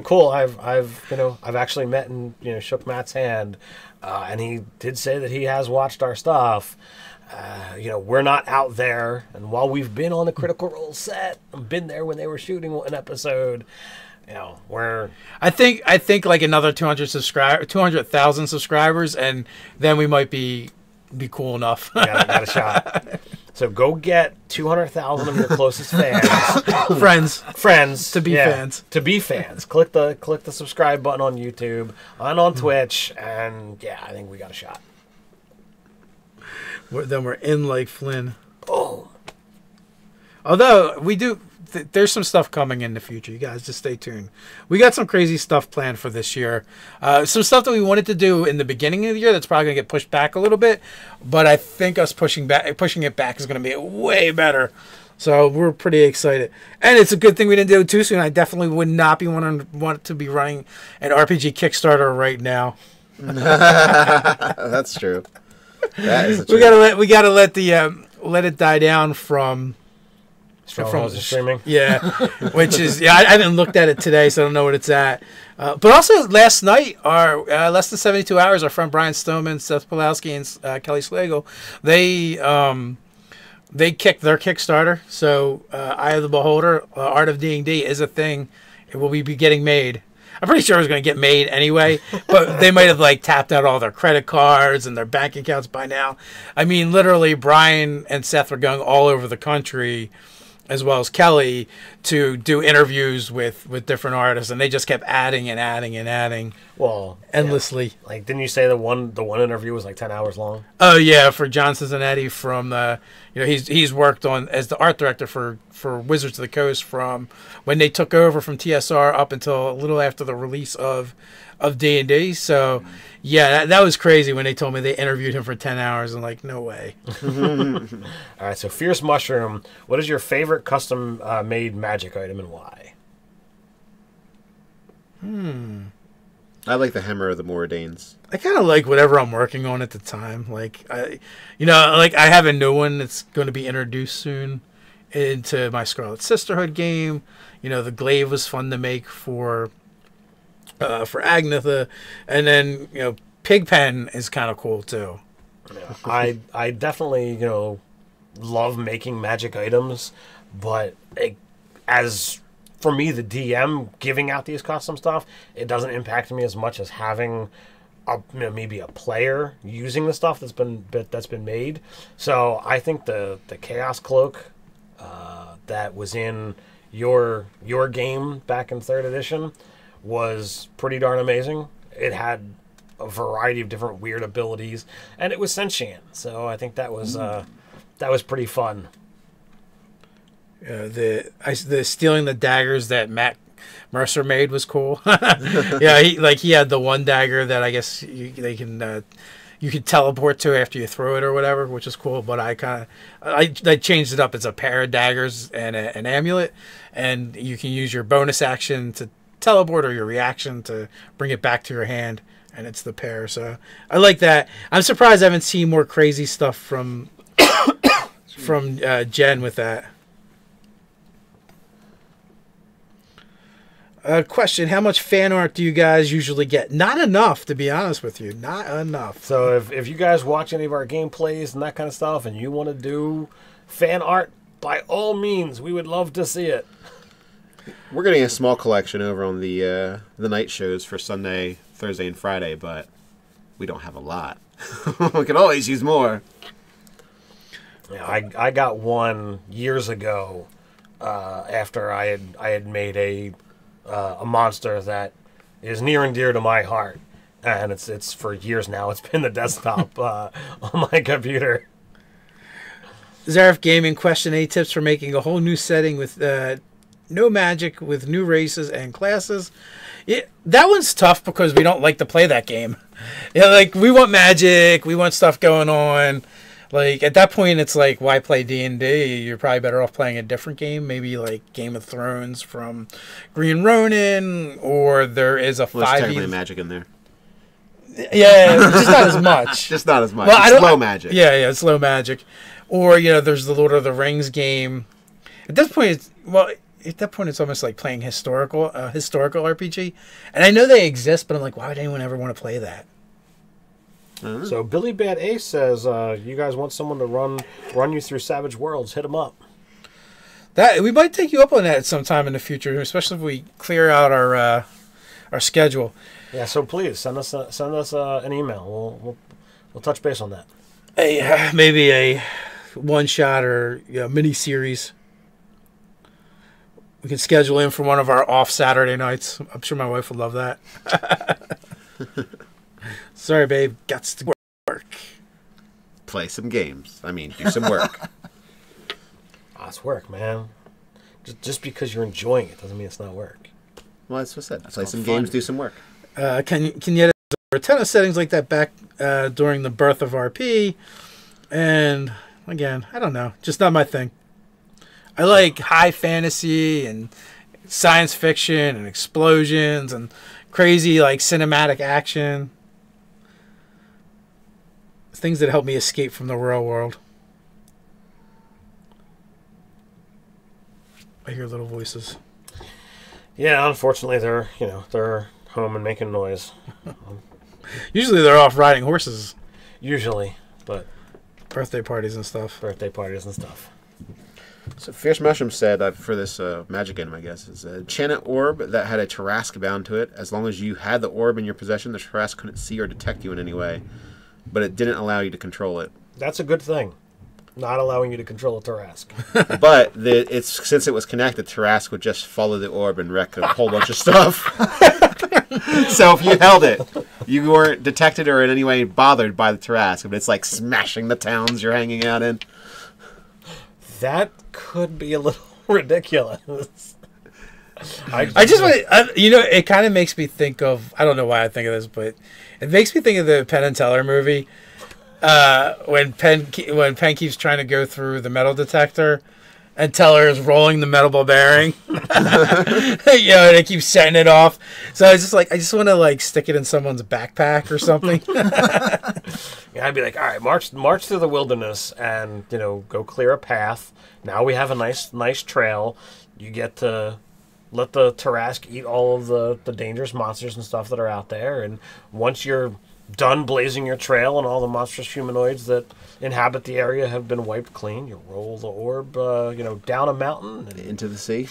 cool. I've actually met and shook Matt's hand, and he did say that he has watched our stuff. We're not out there, and while we've been on the Critical Role set, I've been there when they were shooting an episode. I think like another 200,000 subscribers, and then we might be cool enough. Got a shot. So go get 200,000 of your closest fans, friends to be fans. To be fans. Click the subscribe button on YouTube and on Twitch, and I think we got a shot. Then we're in like Flynn. Boom. Although we do. There's some stuff coming in the future. You guys just stay tuned. We got some crazy stuff planned for this year. Some stuff that we wanted to do in the beginning of the year that's probably going to get pushed back a little bit. But I think us pushing it back is going to be way better. So we're pretty excited. And it's a good thing we didn't do it too soon. I definitely would not be want to be running an RPG Kickstarter right now. That's true. That is we gotta let it die down from streaming. Yeah, which is I haven't looked at it today, so I don't know what it's at. But also last night, our less than 72 hours, our friend Brian Stoneman, Seth Pulowski, and Kelly Slagle, they kicked their Kickstarter. So Eye of the Beholder, Art of D&D is a thing. It will be getting made. I'm pretty sure it was going to get made anyway, but they might have tapped out all their credit cards and their bank accounts by now. I mean, literally, Brian and Seth were going all over the country, as well as Kelly, to do interviews with different artists, and they just kept adding and adding and adding. Well, endlessly. Yeah. Didn't you say the one interview was 10 hours long? Oh yeah, for John Cincinnati from he's worked on as the art director for Wizards of the Coast from when they took over from TSR up until a little after the release of D&D. So yeah, that was crazy when they told me they interviewed him for 10 hours. I'm like, no way. All right, so Fierce Mushroom, what is your favorite custom made magic item and why? I like the Hammer of the Mordanes. I kind of like whatever I'm working on at the time. I have a new one that's going to be introduced soon into my Scarlet Sisterhood game. The glaive was fun to make for Agnetha, and then Pigpen is kind of cool too. Yeah, I definitely love making magic items, but as for me, the DM giving out these custom stuff, it doesn't impact me as much as having maybe a player using the stuff that's been made. So I think the Chaos Cloak that was in your game back in 3rd edition was pretty darn amazing. It had a variety of different weird abilities, and it was sentient. So I think that was pretty fun. The stealing the daggers that Matt Mercer made was cool. Yeah, he had the one dagger that I guess you could teleport to after you throw it or whatever, which is cool. But I changed it up. It's a pair of daggers and an amulet, and you can use your bonus action to teleport or your reaction to bring it back to your hand, and it's the pair. So I like that. I'm surprised I haven't seen more crazy stuff from Jen with that. Question: how much fan art do you guys usually get? Not enough, to be honest with you. Not enough. So if you guys watch any of our gameplays and that kind of stuff, and you want to do fan art, by all means, we would love to see it. We're getting a small collection over on the night shows for Sunday, Thursday, and Friday, but we don't have a lot. We can always use more. Yeah, I got one years ago after I had made a monster that is near and dear to my heart, and it's for years now. It's been the desktop on my computer. Zeref Gaming question: any tips for making a whole new setting with no magic, with new races and classes? Yeah, that one's tough because we don't like to play that game. Yeah, like we want magic, we want stuff going on. Like at that point, it's like, why play D&D? You're probably better off playing a different game, maybe like Game of Thrones from Green Ronin, or there is a 5e. There's technically magic in there. Yeah, just not as much. Just not as much. Well, it's low magic. Yeah, it's low magic. Or there's the Lord of the Rings game. At this point, it's almost like playing historical RPG. And I know they exist, but I'm like, why would anyone ever want to play that? So Billy Bad Ace says, you guys want someone to run you through Savage Worlds, hit him up. That we might take you up on that sometime in the future, especially if we clear out our schedule. Yeah, so please send us an email. We'll touch base on that. Maybe a one shot or mini series. We can schedule in for one of our off Saturday nights. I'm sure my wife would love that. Sorry, babe. Guts to work. Play some games. I mean, do some work. It's work, man. Just because you're enjoying it doesn't mean it's not work. Well, that's what I said. Play some games, do some work. Can you there were a ton of settings like that back during the birth of RP, and again, I don't know, just not my thing. I like high fantasy and science fiction and explosions and crazy like cinematic action. Things that help me escape from the real world. I hear little voices. Yeah, unfortunately, they're home and making noise. Usually, they're off riding horses. Usually, but birthday parties and stuff. So Fierce Mushroom said for this magic item, I guess, is a enchanted orb that had a Tarrasque bound to it. As long as you had the orb in your possession, the Tarrasque couldn't see or detect you in any way, but it didn't allow you to control it. That's a good thing. Not allowing you to control a Tarrasque. But since it was connected, Tarrasque would just follow the orb and wreck a whole bunch of stuff. So if you held it, you weren't detected or in any way bothered by the Tarrasque, but it's like smashing the towns you're hanging out in. That could be a little ridiculous. I just want it kind of makes me think of, I don't know why I think of this, but it makes me think of the Penn and Teller movie. When Penn keeps trying to go through the metal detector, and Teller is rolling the metal ball bearing, and it keeps setting it off. So I just want to stick it in someone's backpack or something. Yeah, I'd be like, all right, march through the wilderness, and go clear a path. Now we have a nice trail. You get to let the Tarrasque eat all of the dangerous monsters and stuff that are out there, and once you're done blazing your trail and all the monstrous humanoids that inhabit the area have been wiped clean, you roll the orb, down a mountain and into the sea.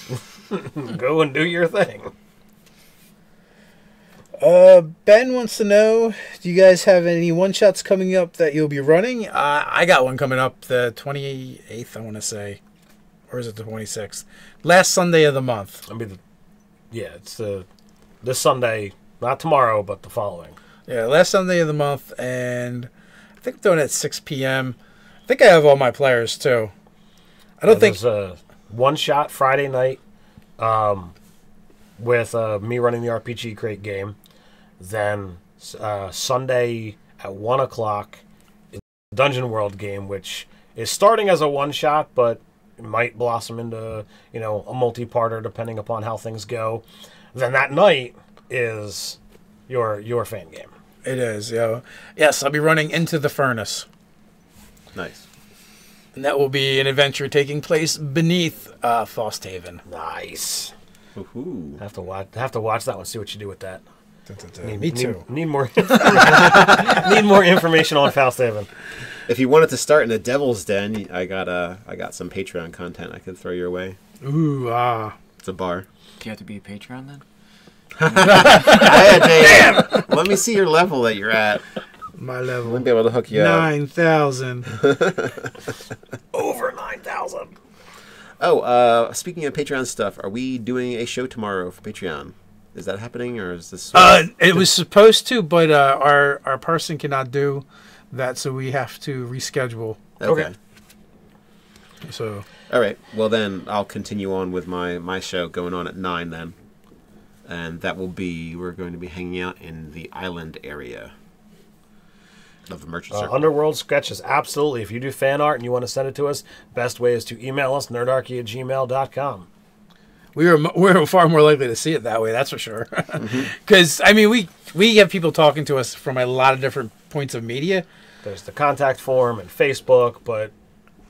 Go and do your thing. Ben wants to know, do you guys have any one-shots coming up that you'll be running? I got one coming up the 28th, I want to say. or is it the 26th? Last Sunday of the month. It's this Sunday, not tomorrow, but the following. Yeah, last Sunday of the month, and I think I'm doing it at 6 p.m. I think I have all my players too. I don't think there's a one-shot Friday night with me running the RPG Crate game. Then Sunday at 1 o'clock is the Dungeon World game, which is starting as a one-shot, but it might blossom into a multi-parter depending upon how things go. Then that night is your fan game. it is. Yes, I'll be running Into the Furnace. Nice. And that will be an adventure taking place beneath Frosthaven. Nice. Ooh. Have to watch that one. See what you do with that. Me too. Need more. Need more information on Frosthaven. If you wanted to start in a Devil's Den, I got some Patreon content I could throw your way. Ooh, It's a bar. Do you have to be a Patreon then? Damn! Let me see your level that you're at. My level. I'll be able to hook you up. 9,000. Over 9,000. Oh, speaking of Patreon stuff, are we doing a show tomorrow for Patreon? Is that happening, or is this? It was supposed to, but our person cannot do that, so we have to reschedule. Okay. So. All right. Well, then I'll continue on with my show going on at 9 then, and that will be we're going to be hanging out in the island area of the Merchant Circle. Underworld sketches, absolutely. If you do fan art and you want to send it to us, best way is to email us, nerdarchy@gmail.com. We're far more likely to see it that way, that's for sure. Because, I mean, we have people talking to us from a lot of different points of media. There's the contact form and Facebook, but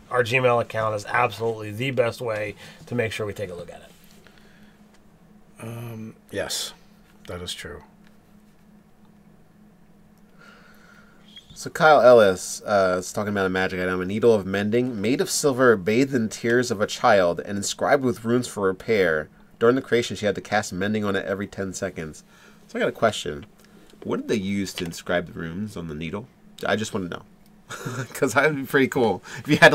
our Gmail account is absolutely the best way to make sure we take a look at it. Yes, that is true. So Kyle Ellis is talking about a magic item, a needle of mending, made of silver, bathed in tears of a child, and inscribed with runes for repair. During the creation, she had to cast mending on it every 10 seconds. So I got a question. What did they use to inscribe the runes on the needle? I just want to know. Because that would be pretty cool. If you had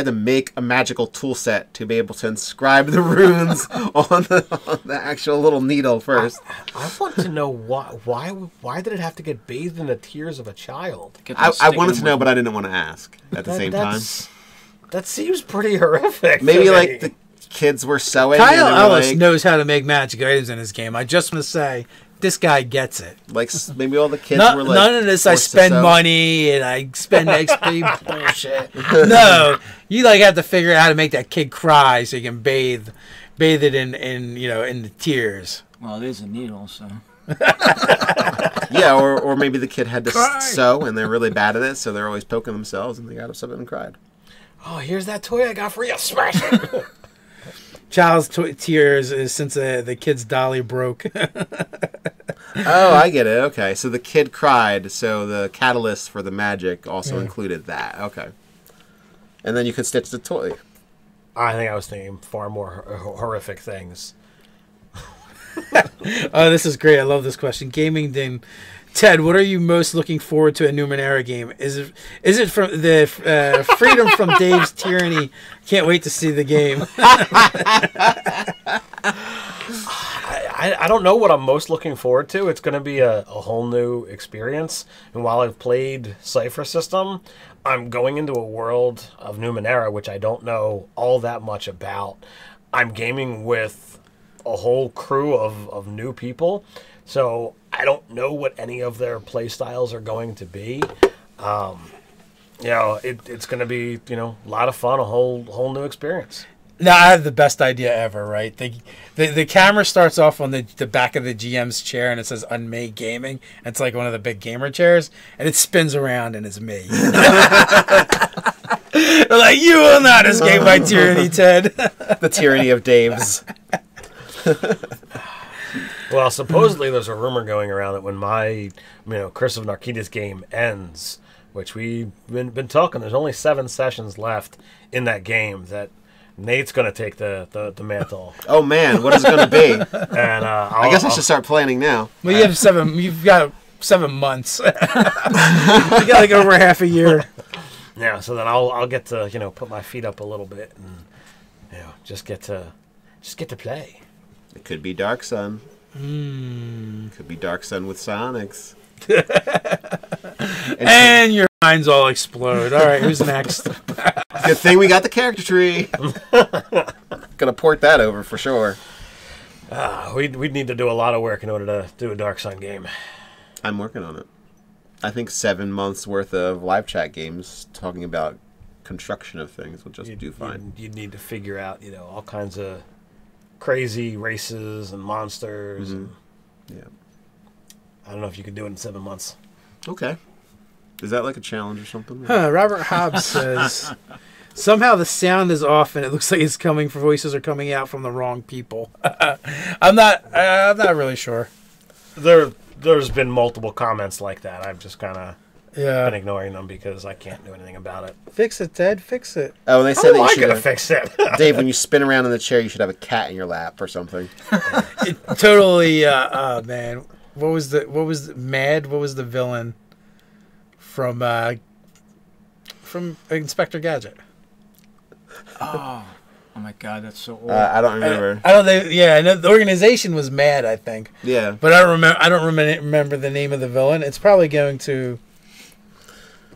to make a magical tool set to be able to inscribe the runes on the actual little needle first. I want to know why did it have to get bathed in the tears of a child? I wanted to know, but I didn't want to ask at the same time. That seems pretty horrific. Maybe like the kids were sewing. Kyle and Ellis knows how to make magic items in his game. I just want to say, this guy gets it. Like maybe all the kids were like. None of this. I spend money and I spend XP bullshit. No, you have to figure out how to make that kid cry so you can bathe it in the tears. Well, it is a needle, so. Yeah, or maybe the kid had to sew and they're really bad at it, so they're always poking themselves and they got upset and cried. Oh, here's that toy I got for you. Smash it. Child's tears is since the kid's dolly broke. Oh, I get it. Okay, so the kid cried, so the catalyst for the magic also included that. Okay. And then you could stitch the toy. I think I was thinking far more horrific things. Oh, this is great. I love this question. Gaming Din. Ted, what are you most looking forward to a Numenera game? Is it from the freedom from Dave's tyranny? Can't wait to see the game. I don't know what I'm most looking forward to. It's going to be a whole new experience. And while I've played Cypher System, I'm going into a world of Numenera, which I don't know all that much about. I'm gaming with a whole crew of new people. So I don't know what any of their play styles are going to be. It's going to be, a lot of fun, a whole new experience. Now, I have the best idea ever, right? The camera starts off on the back of the GM's chair, and it says Unmade Gaming. It's like one of the big gamer chairs, and it spins around, and it's me. They're like, you will not escape my tyranny, Ted. The tyranny of Dave's. Well, supposedly there's a rumor going around that when my, Curse of Narkitas game ends, which we've been talking, there's only 7 sessions left in that game, that Nate's going to take the mantle. Oh man, what is it going to be? And I guess I should start planning now. Well, you have 7. You've got 7 months. You got over half a year. Yeah, so then I'll get to put my feet up a little bit just get to play. It could be Dark Sun. Could be Dark Sun with Sonics. And your minds all explode. All right, who's next? Good thing we got the character tree. Gonna port that over for sure. We'd need to do a lot of work in order to do a Dark Sun game. I'm working on it. I think 7 months worth of live chat games talking about construction of things will just do fine. You'd need to figure out, all kinds of crazy races and monsters. And Yeah. I don't know if you could do it in 7 months. Okay. Is that like a challenge or something? Robert Hobbs says, somehow the sound is off and it looks like it's coming for voices are coming out from the wrong people. I'm not really sure. There's been multiple comments like that. I've just kind of been ignoring them because I can't do anything about it. Fix it, Ted. Fix it. Oh, and they said How am I going to fix it? Dave, when you spin around in the chair, you should have a cat in your lap or something. Totally. Man, what was the villain from Inspector Gadget? Oh my God, that's so old. I don't remember. I don't think. Yeah, I know the organization was Mad, I think. Yeah, but I don't remember the name of the villain. It's probably going to.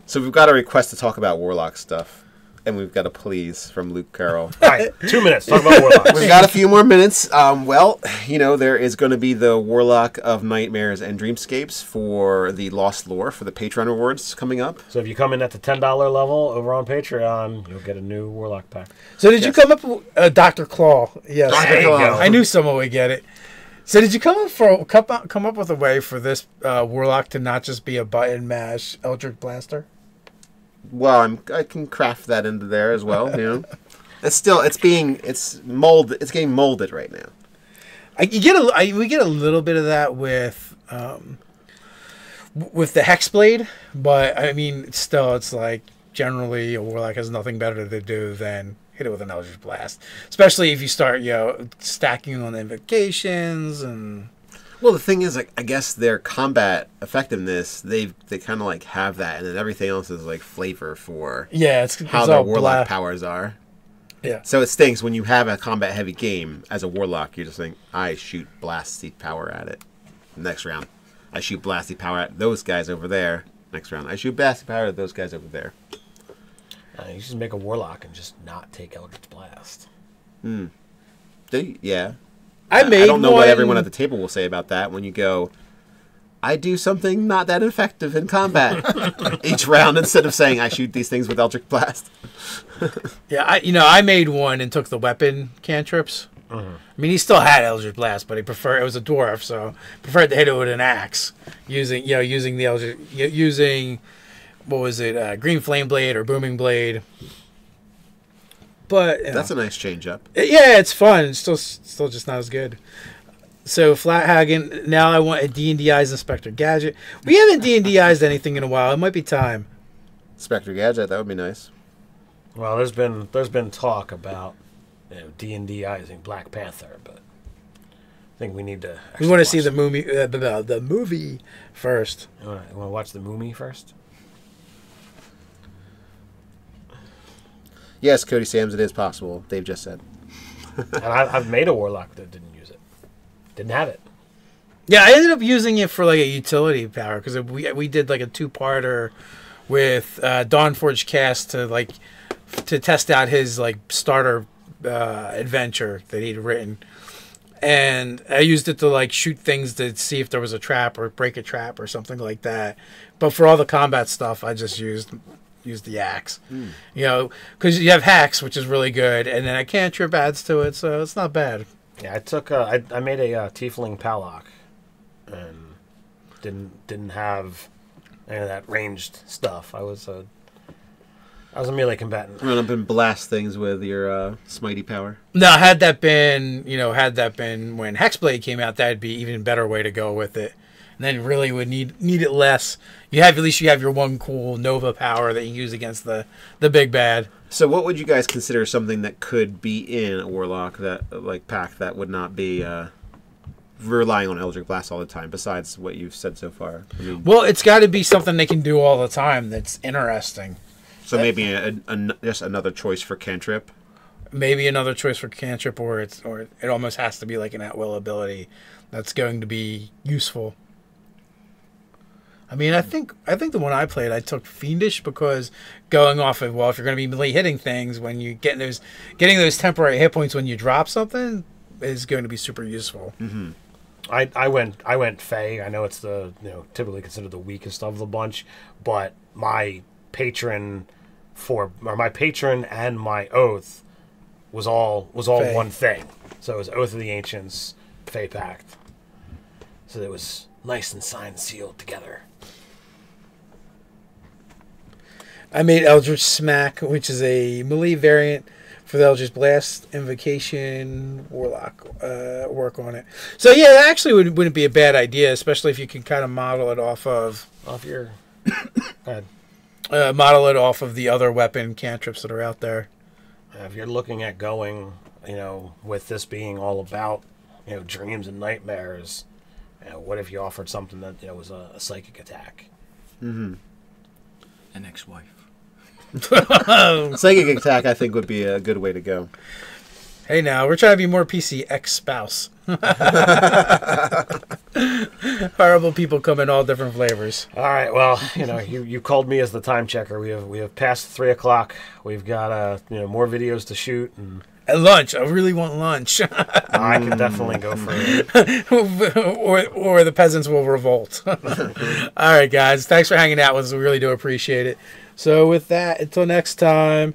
So we've got a request to talk about Warlock stuff, and we've got a please from Luke Carroll. All right, 2 minutes. Talk about Warlock. We've got a few more minutes. Well, there is going to be the Warlock of Nightmares and Dreamscapes for the Lost Lore for the Patreon rewards coming up. So if you come in at the $10 level over on Patreon, you'll get a new Warlock pack. So did you come up with Dr. Claw? Yes, Dr. Claw. I knew someone would get it. So did you come up with a way for this Warlock to not just be a button mash Eldritch Blaster? Well, I can craft that into there as well. It's getting molded right now. We get a little bit of that with the Hexblade, but I mean, it's like generally a Warlock has nothing better to do than hit it with an Eldritch Blast, especially if you start stacking on invocations and. Well, the thing is, I guess their combat effectiveness, they kind of have that, and then everything else is flavor for how their Warlock powers are. Yeah. So it stinks when you have a combat heavy game as a Warlock. You just think, I shoot blasty power at it. Next round, I shoot blasty power at those guys over there. Next round, I shoot blasty power at those guys over there. You just make a Warlock and just not take Eldritch Blast. Yeah. I don't know what everyone at the table will say about that when you go, I do something not that effective in combat each round instead of saying I shoot these things with Eldritch Blast. Yeah, I made one and took the weapon cantrips. I mean, he still had Eldritch Blast, but it was a dwarf, so preferred to hit it with an axe using the Eldritch, using what was it, Green Flame Blade or Booming Blade. But that's a nice change up. Yeah, it's fun. It's still just not as good. So Flathagen, now I want a D&Di's Inspector Gadget. We haven't D&Di's anything in a while. It might be time. Inspector Gadget, that would be nice. Well, there's been talk about D&Di'ing Black Panther, but I think we need to. We want to see the movie first. You want to watch the movie first? Yes, Cody Sams, it is possible. Dave just said. And I've made a Warlock that didn't use it. Didn't have it. Yeah, I ended up using it for a utility power because we did a 2-parter with Dawnforge Cast to test out his starter adventure that he'd written, and I used it to shoot things to see if there was a trap or break a trap or something like that. But for all the combat stuff, I just used the axe, because you have Hex, which is really good, and then I cantrip adds to it, so it's not bad. Yeah, I took I made a Tiefling Pallock, and didn't have any of that ranged stuff. I was a melee combatant. Run up and blast things with your smitey power. No, had that been when Hexblade came out, that'd be even better way to go with it. And then really would need it less. At least you have your one cool Nova power that you use against the big bad. So what would you guys consider something that could be in a Warlock that Pact that would not be relying on Eldritch Blast all the time, besides what you've said so far? Well, it's got to be something they can do all the time that's interesting. So maybe just another choice for cantrip? maybe another choice for cantrip, or it almost has to be like an at-will ability that's going to be useful. I mean, I think the one I played, I took Fiendish because going off of, well, if you're going to be melee hitting things, when you getting those temporary hit points when you drop something is going to be super useful. Mm-hmm. I went Fey. I know it's the typically considered the weakest of the bunch, but my patron and my oath was all Fey. one thing. So it was Oath of the Ancients, Fey Pact. So it was nice and signed, sealed together. I made Eldritch Smack, which is a melee variant for the Eldritch Blast, Invocation, Warlock, work on it. So yeah, that actually wouldn't be a bad idea, especially if you can kind of model it off your Go ahead. model it off of the other weapon cantrips that are out there. If you're looking at going, with this being all about, dreams and nightmares, what if you offered something that was a psychic attack? Mm-hmm. An ex-wife. Psychic attack, I think, would be a good way to go. Hey, now we're trying to be more PC. Ex-spouse. Horrible people come in all different flavors. All right. Well, you called me as the time checker. We have passed 3 o'clock. We've got more videos to shoot and. At lunch, I really want lunch. I can definitely go for it. or the peasants will revolt. All right, guys. Thanks for hanging out with us. We really do appreciate it. So with that, until next time.